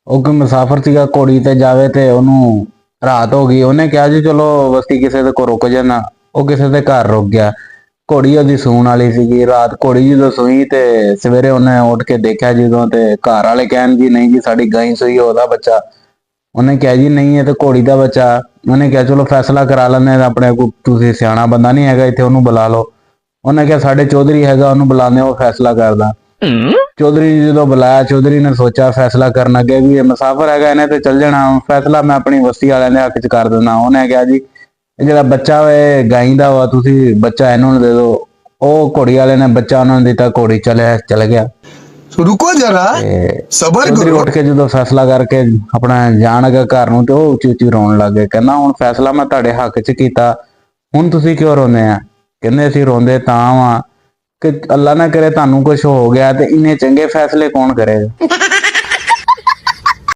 ਉਹ ਕੋਈ ਮੁਸਾਫਰ ਸੀਗਾ, ਘੋੜੀ ਤੇ ਜਾਵੇ ਤੇ ਉਹਨੂੰ ਰਾਤ ਹੋ ਗਈ। ਉਹਨੇ ਕਿਹਾ ਜੀ ਚਲੋ ਬਸਤੀ ਕਿਸੇ ਦੇ ਕੋਲ ਰੁਕ ਜਾਣਾ। ਉਹ ਕਿਸੇ ਦੇ ਘਰ ਰੁਕ ਗਿਆ। ਘੋੜੀ ਉਹਦੀ ਸੂਣ ਵਾਲੀ ਸੀਗੀ। ਰਾਤ ਘੋੜੀ ਜਦੋਂ ਸੂਈ ਤੇ ਸਵੇਰੇ ਉਹਨੇ ਉੱਠ ਕੇ ਦੇਖਿਆ ਜਦੋਂ, ਤੇ ਘਰ ਵਾਲੇ ਕਹਿਣ ਜੀ ਨਹੀਂ ਜੀ ਸਾਡੀ ਗਾਂ ਸੂਈ, ਉਹਦਾ ਬੱਚਾ। ਉਹਨੇ ਕਿਹਾ ਜੀ ਨਹੀਂ ਇਹ ਤੇ ਘੋੜੀ ਦਾ ਬੱਚਾ। ਉਹਨੇ ਕਿਹਾ ਚਲੋ ਫੈਸਲਾ ਕਰਾ ਲੈਂਦੇ ਆਪਣੇ ਕੋਲ, ਤੁਸੀਂ ਸਿਆਣਾ ਬੰਦਾ ਨਹੀਂ ਹੈਗਾ ਇੱਥੇ, ਉਹਨੂੰ ਬੁਲਾ ਲਓ। ਉਹਨੇ ਕਿਹਾ ਸਾਡੇ ਚੌਧਰੀ ਹੈਗਾ, ਉਹਨੂੰ ਬੁਲਾਉਂਦੇ, ਉਹ ਫੈਸਲਾ ਕਰਦਾ। ਚੌਧਰੀ ਨੇ ਜਦੋਂ ਬੁਲਾਇਆ, ਚੌਧਰੀ ਨੇ ਸੋਚਿਆ ਫੈਸਲਾ ਕਰਨ ਅੱਗੇ ਵੀ ਇਹ ਮੁਸਾਫਰ ਹੈਗਾ, ਇਹਨੇ ਤੇ ਚੱਲ ਜਾਣਾ, ਫੈਸਲਾ ਮੈਂ ਆਪਣੀ ਬਸਤੀ ਵਾਲਿਆਂ ਦੇ ਹੱਕ ਚ ਕਰ ਦਿੰਦਾ। ਉਹਨੇ ਕਿਹਾ ਜੀ ਇਹ ਜਿਹੜਾ ਬੱਚਾ ਵਾ ਗਾਈ ਦਾ ਵਾ, ਤੁਸੀਂ ਬੱਚਾ ਇਹਨੂੰ ਦੇ ਦਿਓ। ਉਹ ਘੋੜੀ ਵਾਲੇ ਨੇ ਬੱਚਾ ਉਹਨਾਂ ਨੂੰ ਦਿੱਤਾ, ਘੋੜੀ ਚਲ ਗਿਆ। रुको जरा, सबर ਚੌਧਰੀ करो। ਉੱਠ ਕੇ ਜਦੋਂ ਫੈਸਲਾ ਕਰਕੇ ਆਪਣਾ ਜਾਣ ਗਿਆ ਘਰ ਨੂੰ, ਤੇ ਉਹ ਉੱਚੀ ਉੱਚੀ ਰੋਣ ਲੱਗ ਗਏ। ਕਹਿੰਦਾ ਹੁਣ ਫੈਸਲਾ ਮੈਂ ਤੁਹਾਡੇ ਹੱਕ ਚ ਕੀਤਾ, ਹੁਣ ਤੁਸੀਂ ਕਿਉਂ ਰੋਂਦੇ ਆ? ਕਹਿੰਦੇ ਅਸੀਂ ਰੋਂਦੇ ਤਾਂ ਵਾਂ ਕਿ ਅੱਲਾ ਨਾ ਕਰੇ ਤੁਹਾਨੂੰ ਕੁਝ ਹੋ ਗਿਆ ਤੇ ਇੰਨੇ ਚੰਗੇ ਫੈਸਲੇ ਕੌਣ ਕਰੇਗਾ।